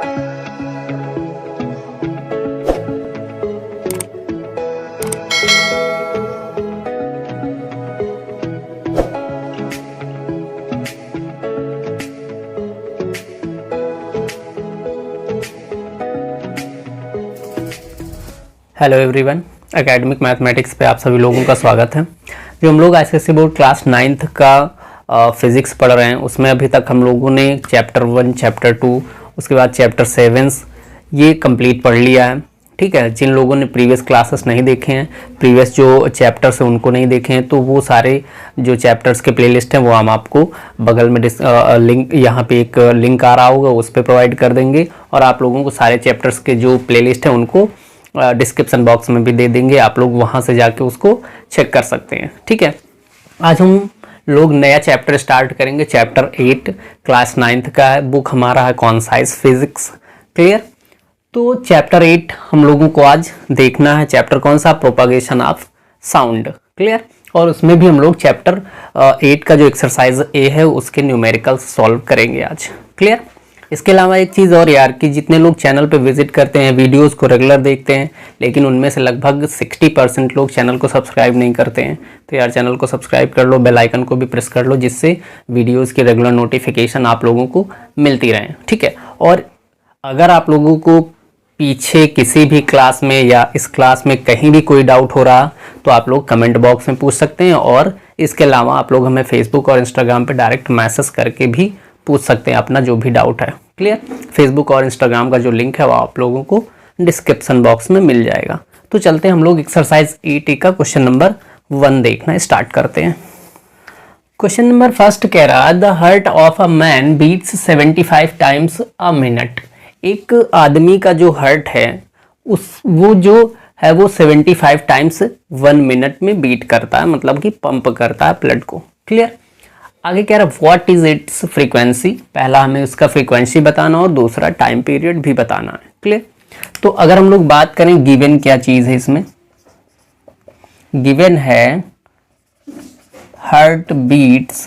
Hello everyone, academic mathematics पे आप सभी लोगों का स्वागत है। जो हम लोग आईसीएसई बोर्ड क्लास 9th का फिज़िक्स पढ़ रहे हैं, उसमें अभी तक हम लोगों ने चैप्टर 1, चैप्टर 2, उसके बाद चैप्टर 7 ये कंप्लीट पढ़ लिया है। ठीक है, जिन लोगों ने प्रीवियस क्लासेस नहीं देखे हैं, प्रीवियस जो चैप्टर्स हैं उनको नहीं देखे हैं, तो वो सारे जो चैप्टर्स के प्लेलिस्ट हैं वो हम आपको बगल में लिंक, यहाँ पे एक लिंक आ रहा होगा, उस पर प्रोवाइड कर देंगे। और आप लोगों को सारे चैप्टर्स के जो प्लेलिस्ट हैं उनको डिस्क्रिप्शन बॉक्स में भी दे देंगे, आप लोग वहाँ से जाके उसको चेक कर सकते हैं। ठीक है, आज हम लोग नया चैप्टर स्टार्ट करेंगे। चैप्टर 8 क्लास 9th का है, बुक हमारा है कॉन्साइज फिजिक्स। क्लियर? तो चैप्टर 8 हम लोगों को आज देखना है। चैप्टर कौन सा? Propagation of sound. क्लियर? और उसमें भी हम लोग चैप्टर 8 का जो एक्सरसाइज ए है उसके न्यूमेरिकल्स सॉल्व करेंगे आज। क्लियर? इसके अलावा एक चीज़ और यार, कि जितने लोग चैनल पे विजिट करते हैं, वीडियोस को रेगुलर देखते हैं, लेकिन उनमें से लगभग 60% लोग चैनल को सब्सक्राइब नहीं करते हैं, तो यार चैनल को सब्सक्राइब कर लो, बेल आइकन को भी प्रेस कर लो, जिससे वीडियोस की रेगुलर नोटिफिकेशन आप लोगों को मिलती रहे। ठीक है, और अगर आप लोगों को पीछे किसी भी क्लास में या इस क्लास में कहीं भी कोई डाउट हो रहा, तो आप लोग कमेंट बॉक्स में पूछ सकते हैं। और इसके अलावा आप लोग हमें फेसबुक और इंस्टाग्राम पे डायरेक्ट मैसेज करके भी पूछ सकते हैं अपना जो भी डाउट है। क्लियर? फेसबुक और इंस्टाग्राम का जो लिंक है वो आप लोगों को डिस्क्रिप्शन बॉक्स में मिल जाएगा। तो चलते हैं हम लोग एक्सरसाइज 8 का क्वेश्चन नंबर 1 देखना स्टार्ट करते हैं। क्वेश्चन नंबर फर्स्ट कह रहा है, the heart of a man beats 75 times a minute. एक आदमी का जो हार्ट है वो जो है वो 75 टाइम्स 1 मिनट में बीट करता है, मतलब कि पंप करता है ब्लड को। क्लियर? आगे कह रहा है व्हाट इज इट्स फ्रीक्वेंसी। पहला हमें उसका फ्रीक्वेंसी बताना और दूसरा टाइम पीरियड भी बताना है। क्लियर? तो अगर हम लोग बात करें गिवन क्या चीज है, इसमें गिवन है heart beats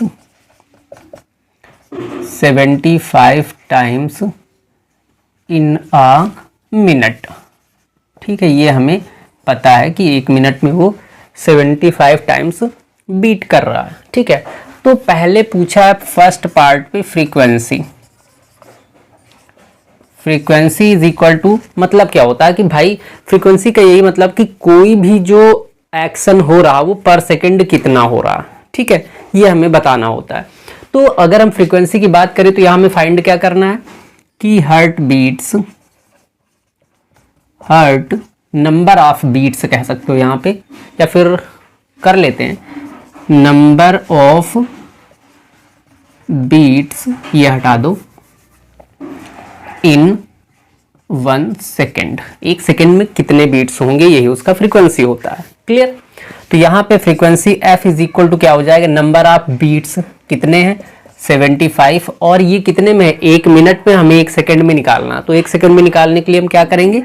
75 times in a minute. ठीक है, ये हमें पता है कि 1 मिनट में वो 75 टाइम्स बीट कर रहा है। ठीक है, तो पहले पूछा है फर्स्ट पार्ट पे frequency. Frequency is equal to, मतलब क्या होता है कि भाई फ्रीक्वेंसी का यही मतलब कि कोई भी जो एक्शन हो रहा वो पर सेकंड कितना हो रहा। ठीक है, ये हमें बताना होता है। तो अगर हम फ्रीक्वेंसी की बात करें तो यहां हमें फाइंड क्या करना है कि heart beats, heart number of beats कह सकते हो यहां पे, या फिर कर लेते हैं नंबर ऑफ बीट्स, ये हटा दो, इन 1 सेकेंड। 1 सेकेंड में कितने बीट्स होंगे, यही उसका फ्रीक्वेंसी होता है। क्लियर? तो यहाँ पे frequency f is equal to क्या हो जाएगा, नंबर ऑफ बीट्स कितने हैं 75, और ये कितने में है 1 मिनट में, हमें 1 सेकेंड में निकालना। तो 1 सेकेंड में निकालने के लिए हम क्या करेंगे,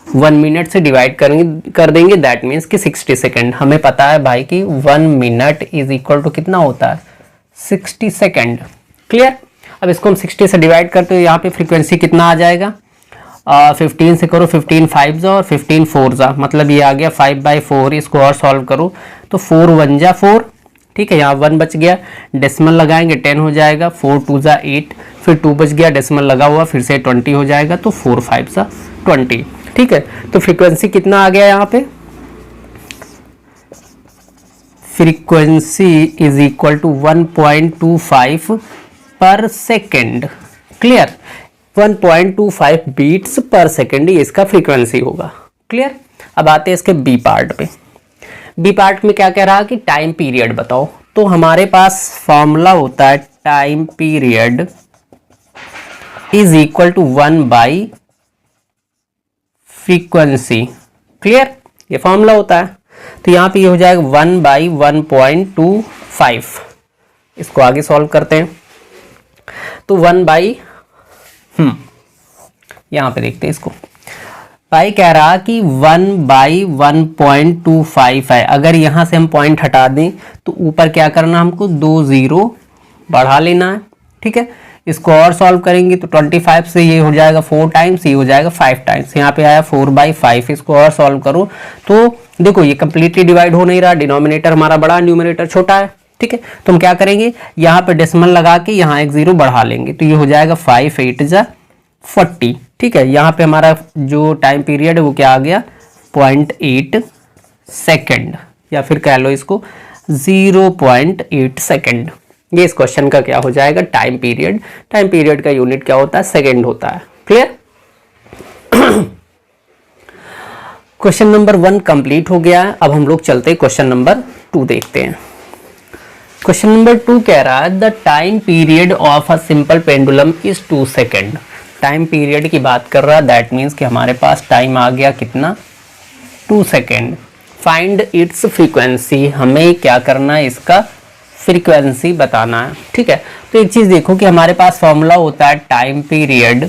1 मिनट से डिवाइड कर देंगे, दैट मीन्स कि 60 सेकेंड। हमें पता है भाई कि 1 मिनट इज इक्वल टू कितना होता है 60 सेकेंड। क्लियर? अब इसको हम 60 से डिवाइड करते हैं, यहाँ पे फ्रीक्वेंसी कितना आ जाएगा, 15 से करो, 15 5 जा और 15 4 जा, मतलब ये आ गया 5/4। इसको और सॉल्व करो तो 4 1 जा 4। ठीक है, यहाँ 1 बच गया, डेसिमल लगाएंगे 10 हो जाएगा, 4 2 जा 8, फिर 2 बच गया, डेसिमल लगा हुआ, फिर से 20 हो जाएगा, तो 4 5 जा 20। ठीक है, तो फ्रीक्वेंसी कितना आ गया यहाँ पे, फ्रीक्वेंसी इज इक्वल टू 1.25 पर सेकेंड। क्लियर? 1.25 बीट्स पर सेकेंड ये इसका फ्रीक्वेंसी होगा। क्लियर? अब आते हैं इसके बी पार्ट पे। बी पार्ट में क्या कह रहा है कि टाइम पीरियड बताओ। तो हमारे पास फॉर्मूला होता है time period is equal to 1 by frequency. Clear? ये फॉर्मूला होता है। तो यहाँ पे ये हो जाएगा 1 बाई 1.25। इसको आगे सॉल्व करते हैं। तो 1 बाई यहाँ पे देखते हैं इसको, भाई कह रहा कि 1 बाई 1.25 है। अगर यहाँ से हम पॉइंट हटा दें तो ऊपर क्या करना, हमको 2 0 बढ़ा लेना है। ठीक है, इसको और सॉल्व करेंगे तो 25 से ये हो जाएगा 4 टाइम्स, ये हो जाएगा 5 टाइम्स, यहाँ पे आया 4/5। इसको और सॉल्व करो तो देखो ये कंप्लीटली डिवाइड हो नहीं रहा, डिनोमिनेटर हमारा बड़ा, न्यूमरेटर छोटा है, ठीक है। तो हम क्या करेंगे, यहाँ पे डेसिमल लगा के यहाँ एक 0 बढ़ा लेंगे, तो ये हो जाएगा 5 8 जा 40, ठीक है। यहाँ पे हमारा जो टाइम पीरियड है वो क्या आ गया, 0.8 सेकेंड, या फिर कह लो इसको 0.8 सेकेंड। ये इस क्वेश्चन का क्या हो जाएगा, टाइम पीरियड। टाइम पीरियड का यूनिट क्या होता है, सेकेंड होता है। क्लियर। क्वेश्चन नंबर 1 कंप्लीट हो गया है। अब हम लोग चलते हैं क्वेश्चन नंबर 2 देखते हैं। क्वेश्चन नंबर 2 कह रहा है the time period of a simple pendulum is 2 second. Time period की बात कर रहा है, दैट मीन्स कि हमारे पास टाइम आ गया कितना, 2 सेकेंड। फाइंड इट्स फ्रीक्वेंसी, हमें क्या करना है, इसका फ्रीक्वेंसी बताना है, ठीक है। तो एक चीज देखो कि हमारे पास फॉर्मूला होता है time period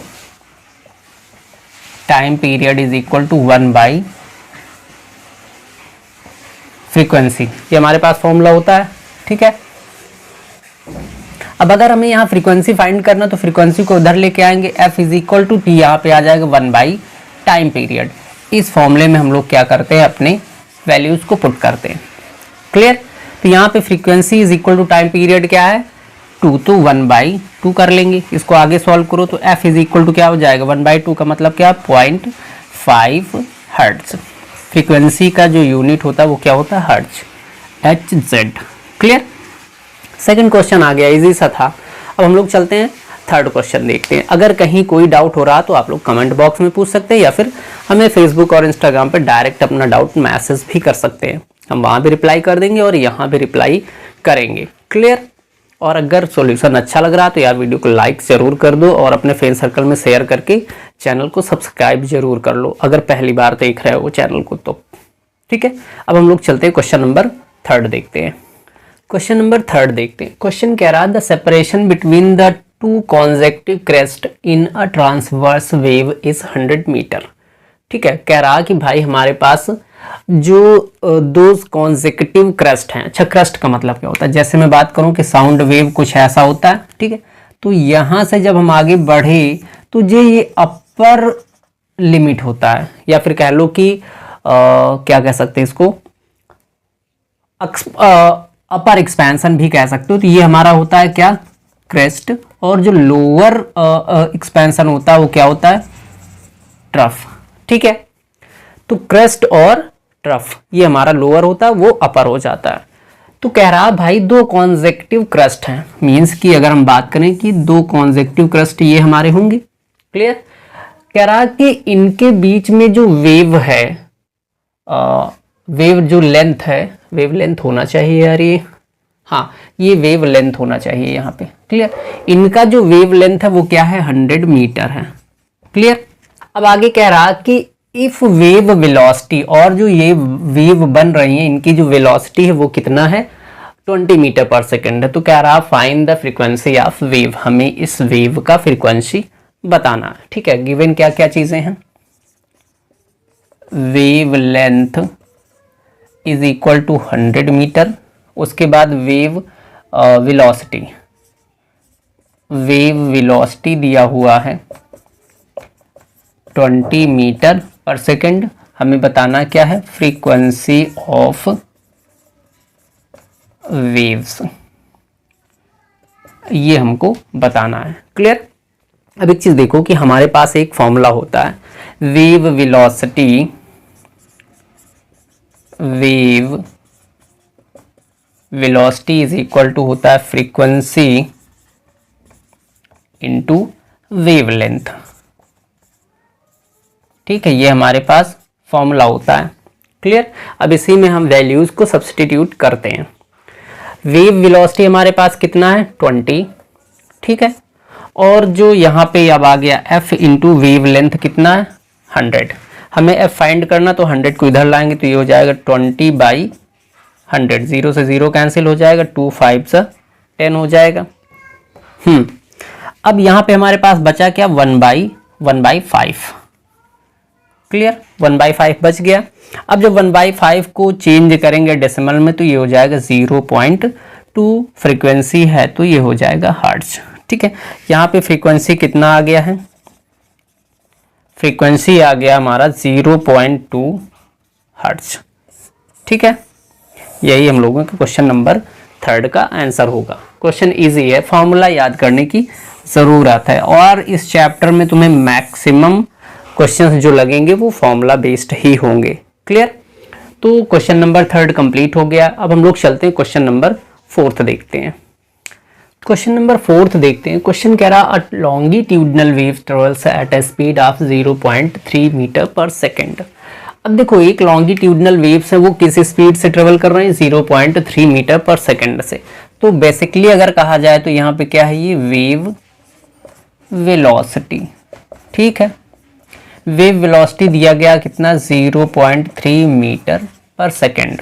is equal to 1 by frequency, ये हमारे पास फॉर्मूला होता है, ठीक है। अब अगर हमें यहाँ फ्रीक्वेंसी फाइंड करना तो फ्रीक्वेंसी को उधर लेके आएंगे, f is equal to T, यहाँ पे आ जाएगा 1 बाई टाइम पीरियड। इस फॉर्मूले में हम लोग क्या करते हैं, अपने वैल्यूज को पुट करते हैं। क्लियर। तो यहाँ पे frequency is equal to time period क्या है, 2, तो 1/2 कर लेंगे। इसको आगे सॉल्व करो तो f इज इक्वल टू क्या हो जाएगा, 1/2 का मतलब क्या, 0.5 हर्ट्ज। फ्रीक्वेंसी का जो यूनिट होता है वो क्या होता है, hertz, Hz। Clear. Second question आ गया, इजी सा था। अब हम लोग चलते हैं थर्ड क्वेश्चन देखते हैं। अगर कहीं कोई डाउट हो रहा तो आप लोग कमेंट बॉक्स में पूछ सकते हैं, या फिर हमें फेसबुक और इंस्टाग्राम पे डायरेक्ट अपना डाउट मैसेज भी कर सकते हैं, हम वहाँ भी रिप्लाई कर देंगे और यहाँ भी रिप्लाई करेंगे। क्लियर। और अगर सॉल्यूशन अच्छा लग रहा है तो यार वीडियो को लाइक जरूर कर दो और अपने फ्रेंड सर्कल में शेयर करके चैनल को सब्सक्राइब जरूर कर लो, अगर पहली बार देख रहे हो चैनल को तो, ठीक है। अब हम लोग चलते हैं क्वेश्चन नंबर 3 देखते हैं। क्वेश्चन नंबर 3 देखते हैं। क्वेश्चन कह रहा है the separation between the 2 consecutive crest in a transverse wave is 100 metre. ठीक है, कह रहा कि भाई हमारे पास जो 2 कॉन्सेक्टिव क्रेस्ट हैं। अच्छा, क्रेस्ट का मतलब क्या होता है, जैसे मैं बात करूं कि साउंड वेव कुछ ऐसा होता है, ठीक है। तो यहां से जब हम आगे बढ़े तो ये अपर लिमिट होता है, या फिर कह लो कि क्या कह सकते हैं इसको, अपर एक्सपेंशन भी कह सकते हो। तो ये हमारा होता है क्या, क्रेस्ट, और जो लोअर एक्सपेंशन होता है वो क्या होता है, ट्रफ। ठीक है, तो क्रेस्ट और ट्रफ ये हमारा लोअर होता है, वो अपर हो जाता है। तो कह रहा भाई 2 कॉन्सेक्टिव क्रेस्ट हैं, मींस कि अगर हम बात करें कि 2 कॉन्सेक्टिव क्रेस्ट ये हमारे होंगे। क्लियर। कह रहा कि इनके बीच में जो वेव है, वेव जो लेंथ है, वेव लेंथ होना चाहिए यार ये, हाँ ये वेव लेंथ होना चाहिए यहाँ पे। क्लियर। इनका जो वेव लेंथ है वो क्या है, 100 मीटर है। क्लियर। अब आगे कह रहा कि इफ वेव वेलोसिटी, और जो ये वेव बन रही है इनकी जो वेलोसिटी है वो कितना है, 20 मीटर पर सेकेंड है। तो कह रहा find the frequency of wave, हमें इस वेव का फ्रीक्वेंसी बताना है। ठीक है, गिवन क्या क्या चीजें हैं, wavelength is equal to 100 metre, उसके बाद वेव वेलोसिटी, वेव वेलोसिटी दिया हुआ है 20 मीटर पर सेकेंड। हमें बताना क्या है, फ्रीक्वेंसी ऑफ वेव्स, ये हमको बताना है। क्लियर। अब एक चीज देखो कि हमारे पास एक फॉर्मूला होता है, wave velocity, wave velocity is equal to होता है फ्रीक्वेंसी इनटू वेव लेंथ। ठीक है, ये हमारे पास फॉर्मूला होता है। क्लियर। अब इसी में हम वैल्यूज को सब्स्टिट्यूट करते हैं। वेव वेलोसिटी हमारे पास कितना है, 20। ठीक है, और जो यहाँ पे अब आ गया f इंटू वेव लेंथ कितना है, 100। हमें f फाइंड करना, तो 100 को इधर लाएंगे तो ये हो जाएगा 20/100, 0 से 0 कैंसिल हो जाएगा, 2 5 से 10 हो जाएगा। अब यहाँ पे हमारे पास बचा क्या, 1/5। क्लियर, 1/5 बच गया। अब जब 1/5 को चेंज करेंगे डेसिमल में तो ये हो जाएगा 0.2, फ्रीक्वेंसी है तो ये हो जाएगा हर्ट्ज। ठीक है, यहाँ पे फ्रीक्वेंसी कितना आ गया है, फ्रीक्वेंसी आ गया हमारा 0.2 हर्ट्ज। ठीक है, यही हम लोगों के क्वेश्चन नंबर 3 का आंसर होगा। क्वेश्चन इजी है, फॉर्मूला याद करने की ज़रूरत है, और इस चैप्टर में तुम्हें मैक्सिमम क्वेश्चंस जो लगेंगे वो फॉर्मूला बेस्ड ही होंगे। क्लियर? तो क्वेश्चन नंबर 3 कंप्लीट हो गया। अब हम लोग चलते हैं क्वेश्चन नंबर 4 देखते हैं। क्वेश्चन नंबर 4 देखते हैं। क्वेश्चन कह रहा a longitudinal wave travels at a speed of 0.3 metre per second. अब देखो, एक लॉन्गिट्यूडनल वेव्स है वो किस स्पीड से ट्रेवल कर रहे हैं, 0.3 मीटर पर सेकेंड से। तो बेसिकली अगर कहा जाए तो यहाँ पे क्या है, ये वेव वेलोसिटी। ठीक है, वेव वेलोसिटी दिया गया कितना, 0.3 metre per second.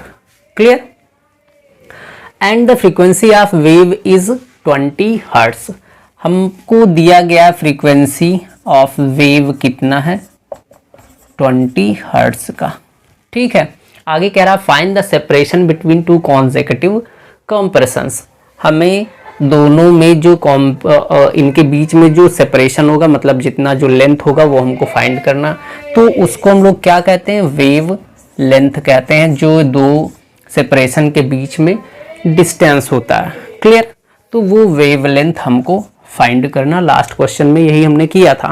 Clear? And the frequency of wave is 20 hertz. हमको दिया गया फ्रीक्वेंसी ऑफ वेव कितना है, 20 हर्ट्स का। ठीक है, आगे कह रहा find the separation between two consecutive compressions. हमें दोनों में जो इनके बीच में जो सेपरेशन होगा, मतलब जितना जो लेंथ होगा वो हमको फाइंड करना। तो उसको हम लोग क्या कहते हैं, वेव लेंथ कहते हैं, जो दो सेपरेशन के बीच में डिस्टेंस होता है। क्लियर? तो वो वेव लेंथ हमको फाइंड करना, लास्ट क्वेश्चन में यही हमने किया था।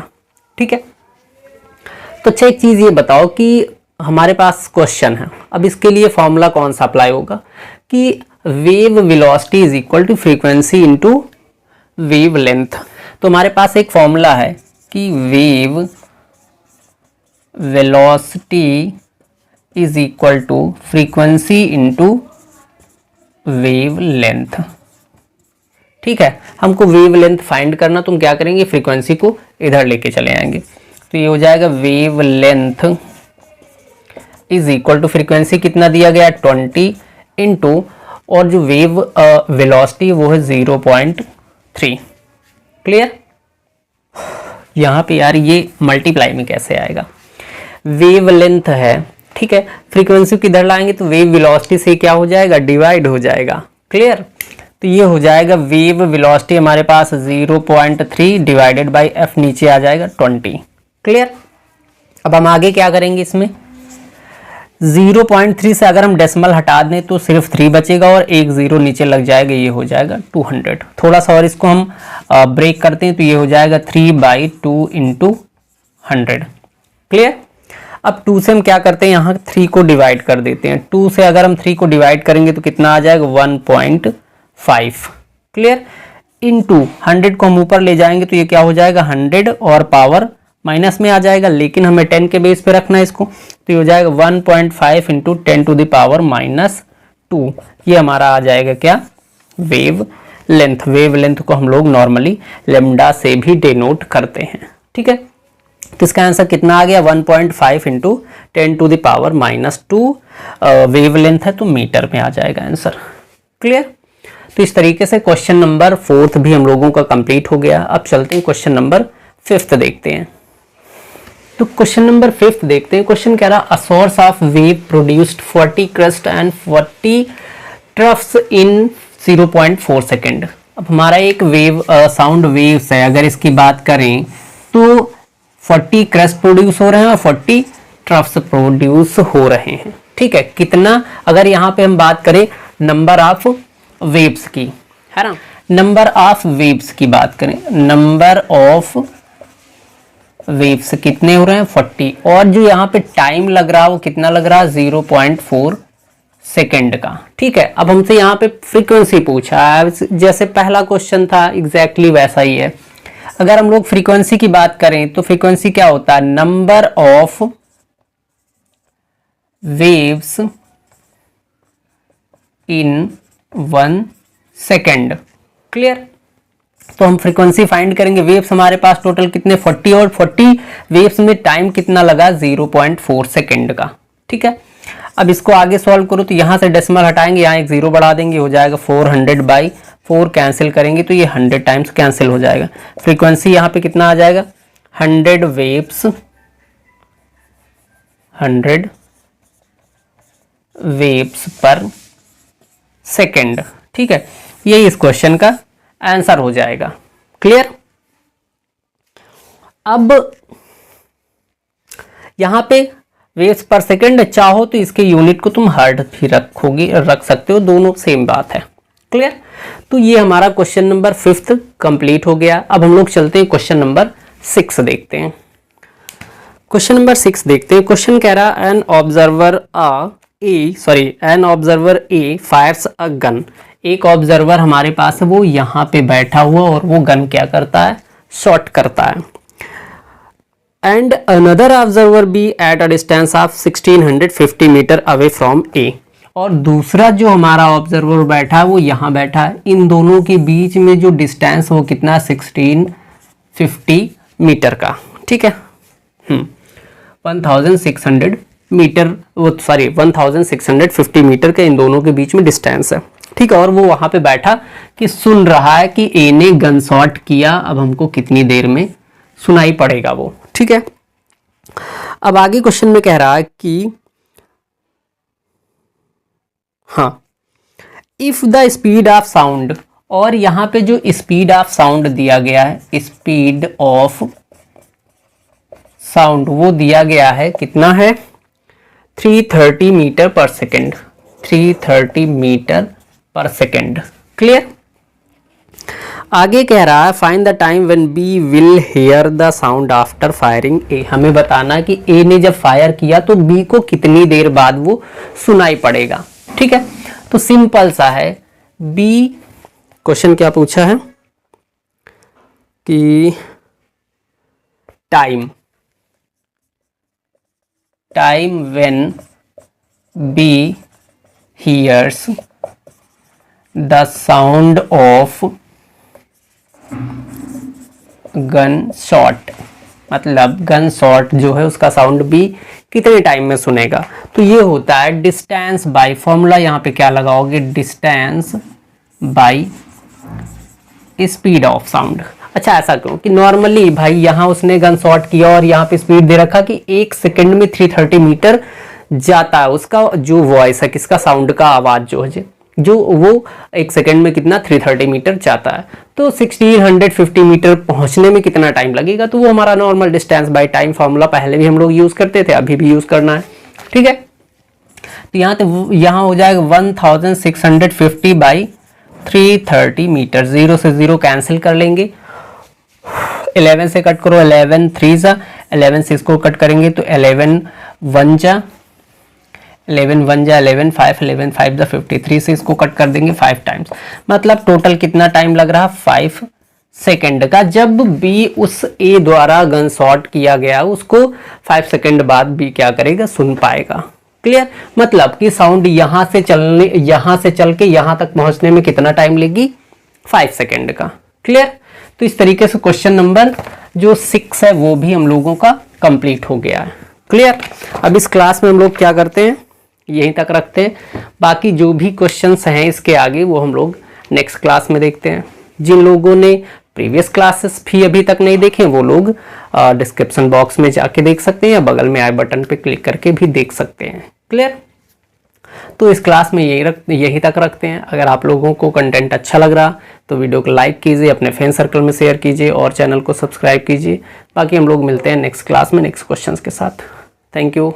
ठीक है, तो अच्छा एक चीज़ ये बताओ कि हमारे पास क्वेश्चन है, अब इसके लिए फॉर्मूला कौन सा अप्लाई होगा कि wave velocity is equal to frequency into wavelength. तो हमारे पास एक फॉर्मूला है कि wave velocity is equal to frequency into wavelength. ठीक है, हमको वेव लेंथ फाइंड करना, तो हम क्या करेंगे, फ्रीक्वेंसी को इधर लेके चले आएंगे। तो ये हो जाएगा wavelength is equal to frequency कितना दिया गया, 20 इंटू, और जो वेव वेलोसिटी वो है 0.3। क्लियर? यहाँ पे यार ये मल्टीप्लाई में कैसे आएगा, वेव लेंथ है, ठीक है, फ्रीक्वेंसी किधर लाएंगे तो वेव वेलोसिटी से क्या हो जाएगा, डिवाइड हो जाएगा। क्लियर? तो ये हो जाएगा वेव वेलोसिटी हमारे पास 0.3 डिवाइडेड बाई एफ, नीचे आ जाएगा 20। क्लियर? अब हम आगे क्या करेंगे, इसमें 0.3 से अगर हम डेसिमल हटा दें तो सिर्फ 3 बचेगा और एक 0 नीचे लग जाएगा, ये हो जाएगा 200। थोड़ा सा और इसको हम ब्रेक करते हैं तो ये हो जाएगा 3/2 इंटू 100। क्लियर? अब 2 से हम क्या करते हैं, यहाँ 3 को डिवाइड कर देते हैं। 2 से अगर हम 3 को डिवाइड करेंगे तो कितना आ जाएगा, 1.5। क्लियर? इंटू 100 को हम ऊपर ले जाएंगे तो ये क्या हो जाएगा, 100 और पावर माइनस में आ जाएगा, लेकिन हमें 10 के बेस पे रखना है इसको, तो ये हो जाएगा 1.5 इंटू 10 टू द पावर -2। ये हमारा आ जाएगा क्या, वेव लेंथ। वेव लेंथ को हम लोग नॉर्मली लेमडा से भी डिनोट करते हैं। ठीक है, तो इसका आंसर कितना आ गया, 1.5 into 10 to the power -2 wavelength है, तो मीटर में आ जाएगा आंसर। क्लियर? तो इस तरीके से क्वेश्चन नंबर 4 भी हम लोगों का कंप्लीट हो गया। अब चलते हैं क्वेश्चन नंबर 5 देखते हैं। तो क्वेश्चन नंबर 5 देखते हैं। क्वेश्चन कह रहा a source of wave produced 40 crust and 40 troughs in 0.4 second. अब हमारा एक वेव साउंड वेव्स है, अगर इसकी बात करें तो 40 क्रस्ट प्रोड्यूस हो रहे हैं और 40 ट्रफ्स प्रोड्यूस हो रहे हैं। ठीक है, कितना, अगर यहाँ पे हम बात करें नंबर ऑफ वेव्स की, है ना, नंबर ऑफ वेव्स की बात करें, नंबर ऑफ वेव्स कितने हो रहे हैं, 40, और जो यहाँ पे टाइम लग रहा है वो कितना लग रहा है, 0.4 सेकेंड का। ठीक है, अब हमसे यहाँ पे फ्रीक्वेंसी पूछा है, जैसे पहला क्वेश्चन था एग्जैक्टली वैसा ही है। अगर हम लोग फ्रीक्वेंसी की बात करें तो फ्रीक्वेंसी क्या होता है, number of waves in 1 second. Clear? तो हम फ्रीक्वेंसी फाइंड करेंगे, वेव्स हमारे पास टोटल कितने, 40, और 40 वेव्स में टाइम कितना लगा, 0.4 सेकेंड का। ठीक है, अब इसको आगे सॉल्व करो तो यहाँ से डेसिमल हटाएंगे, यहाँ एक 0 बढ़ा देंगे, हो जाएगा 400/4, कैंसिल करेंगे तो ये 100 टाइम्स कैंसिल हो जाएगा। फ्रीक्वेंसी यहाँ पे कितना आ जाएगा, 100 वेव्स, 100 वेव्स पर सेकेंड। ठीक है, यही इस क्वेश्चन का आंसर हो जाएगा। क्लियर। अब यहां पे वेव्स पर सेकंड, चाहो तो इसके यूनिट को तुम हर्ट्ज भी रख सकते हो, दोनों सेम बात है। क्लियर। तो ये हमारा क्वेश्चन नंबर 5 कंप्लीट हो गया। अब हम लोग चलते हैं क्वेश्चन नंबर 6 देखते हैं। क्वेश्चन नंबर 6 देखते हैं। क्वेश्चन कह रहा है an observer A Fyers a gun. एक ऑब्जर्वर हमारे पास है, वो यहाँ पे बैठा हुआ और वो गन क्या करता है, शॉट करता है। And another observer B at a distance of 1650 metre away from A. और दूसरा जो हमारा ऑब्जर्वर बैठा है वो यहाँ बैठा है। इन दोनों के बीच में जो डिस्टेंस वो कितना, 1650 मीटर का। ठीक है, 1600 मीटर, वो सॉरी 1650 मीटर के इन दोनों के बीच में डिस्टेंस है। ठीक है, और वो वहां पे बैठा कि सुन रहा है कि ए ने गन शॉट किया, अब हमको कितनी देर में सुनाई पड़ेगा वो। ठीक है, अब आगे क्वेश्चन में कह रहा है कि हाँ, if the speed of sound, और यहां पे जो स्पीड ऑफ साउंड दिया गया है, स्पीड ऑफ साउंड वो दिया गया है, कितना है, 330 metre per second, 330 metre per second. Clear. आगे कह रहा है find the time when B will hear the sound after firing A. हमें बताना है कि ए ने जब फायर किया तो बी को कितनी देर बाद वो सुनाई पड़ेगा। ठीक है, तो सिंपल सा है। बी क्वेश्चन क्या पूछा है कि time when B hears the sound of gun shot, मतलब गन शॉट जो है उसका साउंड भी कितने टाइम में सुनेगा। तो ये होता है डिस्टेंस बाय, फॉर्मूला यहाँ पे क्या लगाओगे, distance by speed of sound. अच्छा, ऐसा क्यों कि नॉर्मली भाई यहाँ उसने गन शॉट किया और यहाँ पे स्पीड दे रखा कि 1 सेकंड में 330 मीटर जाता है उसका जो वॉइस है, किसका, साउंड का, आवाज जो है, जो वो 1 सेकंड में कितना 330 मीटर जाता है। तो 1650 मीटर पहुंचने में कितना टाइम लगेगा, तो वो हमारा normal distance by time formula पहले भी हम लोग यूज करते थे, अभी भी यूज करना है। ठीक है, तो यहाँ हो जाएगा 1650 बाई 330 मीटर। 0 से 0 कैंसिल कर लेंगे, 11 से कट करो, 11 3 जा, 11 से इसको कट करेंगे तो 11 1 जा, 11 1 जा 11 5, 11 5 जा 53 से इसको कट कर देंगे 5 टाइम्स। मतलब टोटल कितना टाइम लग रहा, 5 सेकंड का। जब बी उस ए द्वारा गन शॉट किया गया उसको 5 सेकंड बाद बी क्या करेगा, सुन पाएगा। क्लियर, मतलब कि साउंड यहाँ से चल के यहाँ तक पहुंचने में कितना टाइम लेगी, 5 सेकंड का। क्लियर, तो इस तरीके से क्वेश्चन नंबर जो 6 है वो भी हम लोगों का कंप्लीट हो गया है। क्लियर, अब इस क्लास में हम लोग क्या करते हैं, यहीं तक रखते हैं। बाकी जो भी क्वेश्चंस हैं इसके आगे वो हम लोग नेक्स्ट क्लास में देखते हैं। जिन लोगों ने प्रीवियस क्लासेस भी अभी तक नहीं देखे वो लोग डिस्क्रिप्शन बॉक्स में जाके देख सकते हैं या बगल में आई बटन पे क्लिक करके भी देख सकते हैं। क्लियर, तो इस क्लास में यही तक रखते हैं। अगर आप लोगों को कंटेंट अच्छा लग रहा तो वीडियो को लाइक कीजिए, अपने फ्रेंड सर्कल में शेयर कीजिए और चैनल को सब्सक्राइब कीजिए। बाकी हम लोग मिलते हैं नेक्स्ट क्लास में नेक्स्ट क्वेश्चंस के साथ। Thank you.